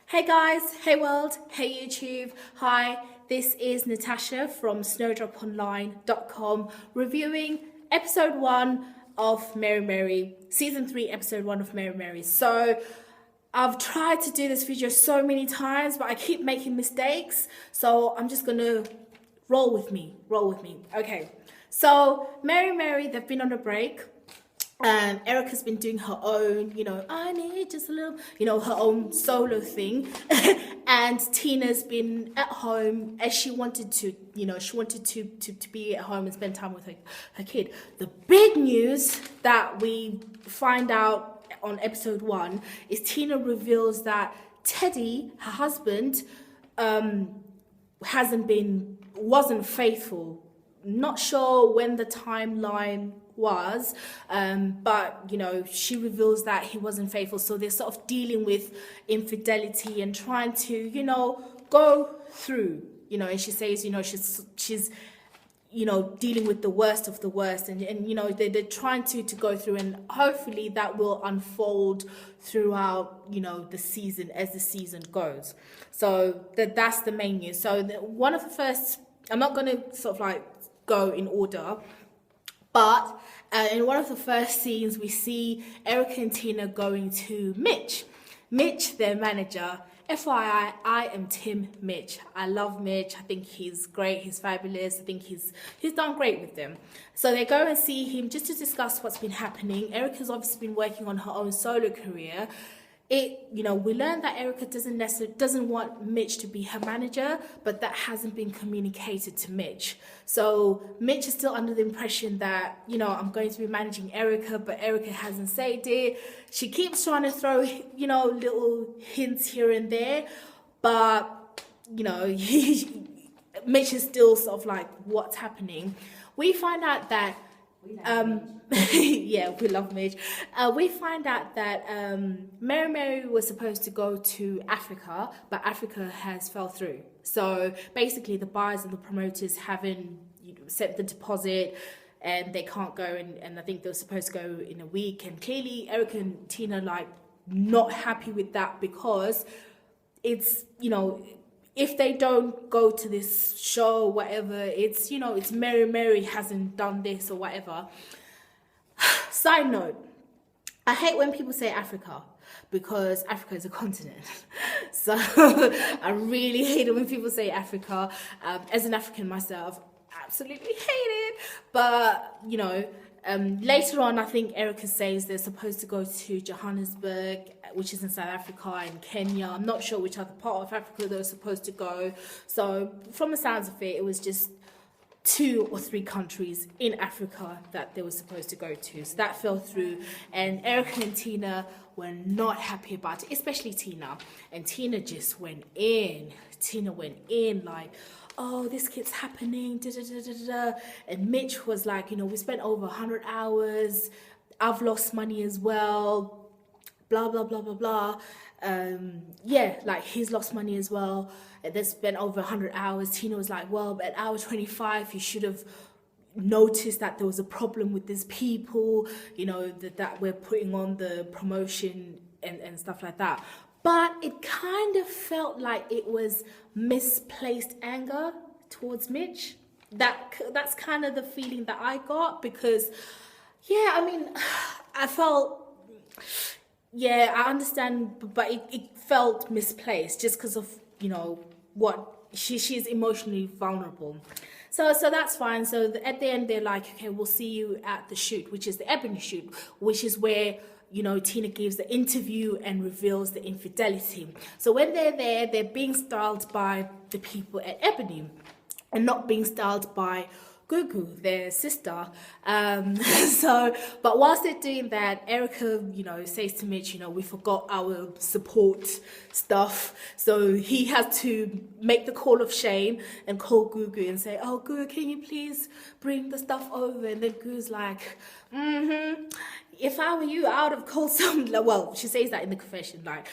Hey guys, hey world, hey YouTube. Hi, this is Natasha from SnowdropOnline.com reviewing episode 1 of Mary Mary, season 3, episode 1 of Mary Mary. So I've tried to do this video so many times, but I keep making mistakes. So I'm just gonna roll with me. Okay, so Mary Mary, they've been on a break. Erica's been doing her own, I need just a little, her own solo thing. And Tina's been at home as she wanted to, she wanted to be at home and spend time with her kid. The big news that we find out on episode 1 is Tina reveals that Teddy, her husband, wasn't faithful. Not sure when the timeline was, but she reveals that he wasn't faithful. So they're sort of dealing with infidelity and trying to go through, and she says she's dealing with the worst of the worst, and they're trying to go through, and hopefully that will unfold throughout the season as the season goes. So that's the main news. So one of the first, I'm not going to sort of like go in order, but in one of the first scenes, we see Erica and Tina going to Mitch, their manager. FYI, I am Team Mitch. I love Mitch. I think he's great. He's fabulous. I think he's done great with them. So they go and see him just to discuss what's been happening. Erica's obviously been working on her own solo career. We learned that Erica doesn't want Mitch to be her manager, but that hasn't been communicated to Mitch. So Mitch is still under the impression that, I'm going to be managing Erica, but Erica hasn't said it. She keeps trying to throw, little hints here and there, but, Mitch is still sort of like, what's happening? We find out that yeah, we love Mitch. We find out that Mary Mary was supposed to go to Africa, but Africa has fell through. So basically the buyers and the promoters haven't sent the deposit, and they can't go, and I think they were supposed to go in a week, and clearly Erica and Tina not happy with that, because it's if they don't go to this show or whatever, it's it's Mary hasn't done this or whatever. Side note, I hate when people say Africa, because Africa is a continent. So I really hate it when people say Africa. As an African myself, absolutely hate it. But later on, I think Erica says they're supposed to go to Johannesburg, which is in South Africa, and Kenya. I'm not sure which other part of Africa they were supposed to go. So from the sounds of it, it was just 2 or 3 countries in Africa that they were supposed to go to. So that fell through, and Erica and Tina were not happy about it, especially Tina. And Tina just went in. Like, oh, this keeps happening, da, da, da, da, da. And Mitch was like, we spent over 100 hours. I've lost money as well. Blah, blah, blah, blah, blah. He's lost money as well. And they spent over 100 hours. Tina was like, well, at hour 25, you should have noticed that there was a problem with these people, that we're putting on the promotion and stuff like that. But it kind of felt like it was misplaced anger towards Mitch. That's kind of the feeling that I got, because, I felt, I understand, but it felt misplaced just because of, what she's emotionally vulnerable. So that's fine. So at the end, they're like, okay, we'll see you at the shoot, which is the Ebony shoot, which is where Tina gives the interview and reveals the infidelity. So when they're there, they're being styled by the people at Ebony and not being styled by Gugu, their sister. But whilst they're doing that, Erica, says to Mitch, we forgot our support stuff. So he had to make the call of shame and call Gugu and say, oh, Gugu, can you please bring the stuff over? And then Gugu's like, if I were you, I would have called some, well, she says that in the confession, like,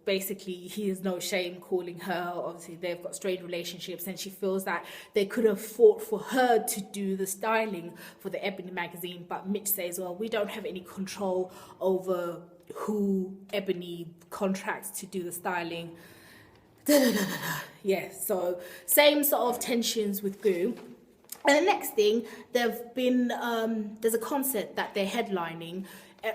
basically he has no shame calling her. Obviously they've got strained relationships, and she feels that they could have fought for her to do the styling for the Ebony magazine, but Mitch says, well, we don't have any control over who Ebony contracts to do the styling. Yeah, so same sort of tensions with Goo. And the next thing, there's a concert that they're headlining.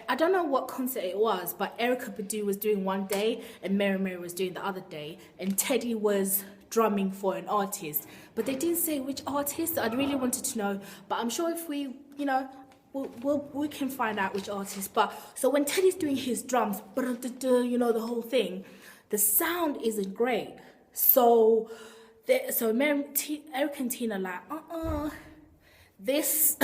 I don't know what concert it was, but Erykah Badu was doing one day and Mary Mary was doing the other day, and Teddy was drumming for an artist, but they didn't say which artist. I really wanted to know, but I'm sure if we, we can find out which artist. But so when Teddy's doing his drums, the whole thing, the sound isn't great. So Erykah and Tina like, this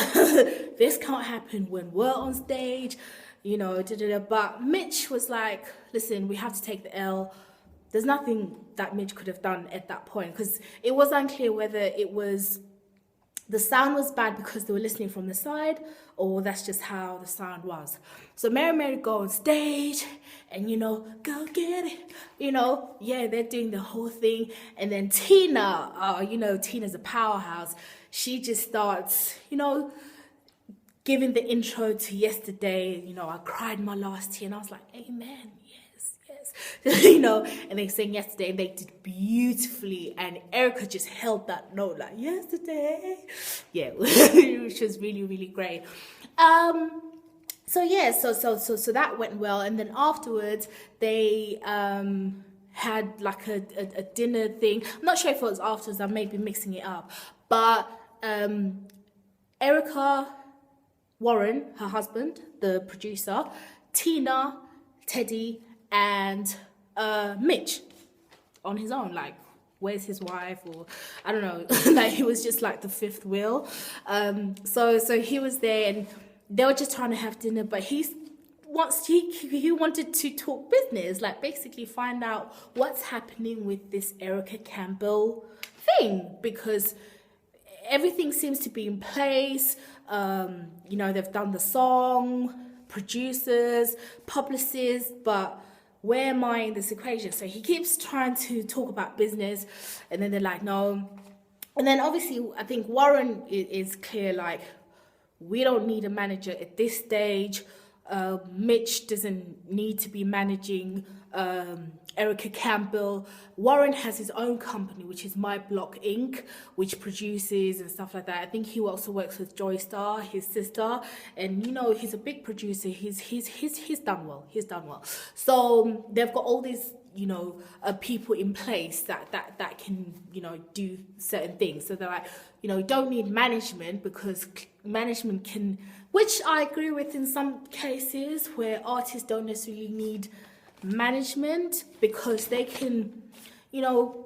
this can't happen when we're on stage, But Mitch was like, listen, we have to take the L. There's nothing that Mitch could have done at that point, because it was unclear whether it was the sound was bad because they were listening from the side, or that's just how the sound was. So Mary go on stage and, go get it. They're doing the whole thing. And then Tina, Tina's a powerhouse. She just starts, giving the intro to Yesterday. I cried my last tear, and I was like, amen. And they sang Yesterday, and they did beautifully, and Erykah just held that note like yesterday, which was really, really great. So that went well, and then afterwards they had like a dinner thing. I'm not sure if it was afterwards, I may be mixing it up, but Erykah, Warren, her husband, the producer, Tina, Teddy, and Mitch on his own, like, where's his wife, or I don't know, like he was just like the fifth wheel. So he was there, and they were just trying to have dinner, but he wanted to talk business, like basically find out what's happening with this Erykah Campbell thing, because everything seems to be in place. They've done the song, producers, publicists, but where am I in this equation? So he keeps trying to talk about business, and then they're like, no. And then obviously, I think Warren is clear, like, we don't need a manager at this stage. Mitch doesn't need to be managing Erykah Campbell. Warren has his own company, which is My Block Inc., which produces and stuff like that. I think he also works with Joy Star, his sister, and he's a big producer. He's done well. He's done well. So they've got all these people in place that can do certain things. So they're like, don't need management, because management can, which I agree with in some cases, where artists don't necessarily need management, because they can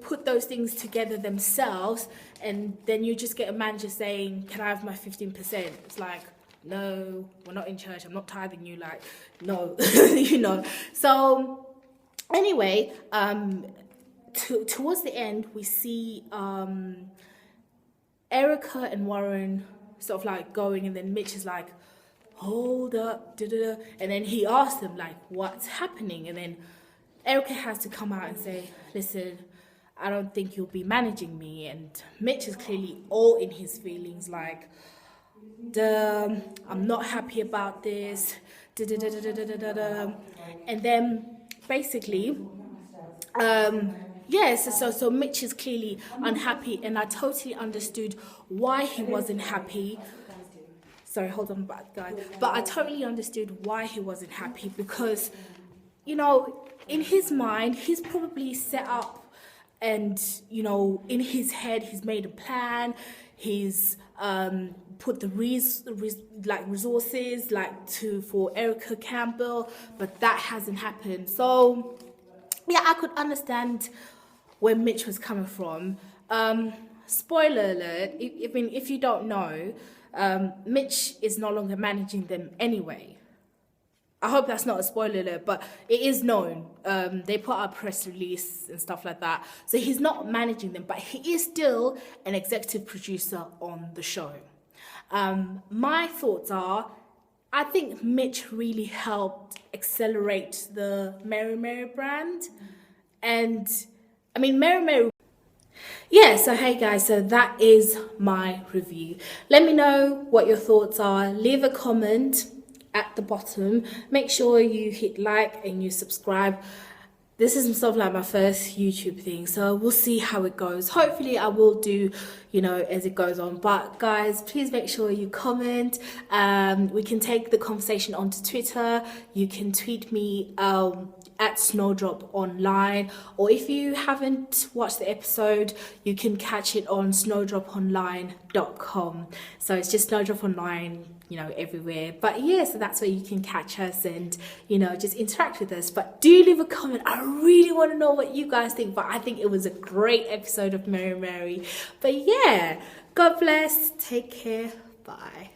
put those things together themselves, and then you just get a manager saying, can I have my 15%? It's like, no, we're not in church, I'm not tithing you, like, no. So anyway, towards the end, we see Erykah and Warren sort of like going, and then Mitch is like, hold up, and then he asked them like, what's happening? And then Erykah has to come out and say, listen, I don't think you'll be managing me. And Mitch is clearly all in his feelings, like, I'm not happy about this, and then basically so Mitch is clearly unhappy, and I totally understood why he wasn't happy. Sorry, hold on, guys. But I totally understood why he wasn't happy, because, in his mind, he's probably set up, and, in his head, he's made a plan. He's put the resources for Erykah Campbell, but that hasn't happened. So yeah, I could understand where Mitch was coming from. Spoiler alert, if you don't know, Mitch is no longer managing them anyway. I hope that's not a spoiler alert, but it is known. They put out a press release and stuff like that. So he's not managing them, but he is still an executive producer on the show. My thoughts are, I think Mitch really helped accelerate the Mary Mary brand. And I mean, Mary Mary. Yeah, so hey guys, so that is my review. Let me know what your thoughts are. Leave a comment at the bottom. Make sure you hit like and you subscribe. This is sort of like my first YouTube thing, so we'll see how it goes. Hopefully I will do, as it goes on. But guys, please make sure you comment. We can take the conversation onto Twitter. You can tweet me at Snowdrop Online, or if you haven't watched the episode, you can catch it on snowdroponline.com. So it's just Snowdrop Online, everywhere. But yeah, so that's where you can catch us and, just interact with us. But do leave a comment. I really want to know what you guys think, but I think it was a great episode of Mary Mary. But yeah, God bless. Take care. Bye.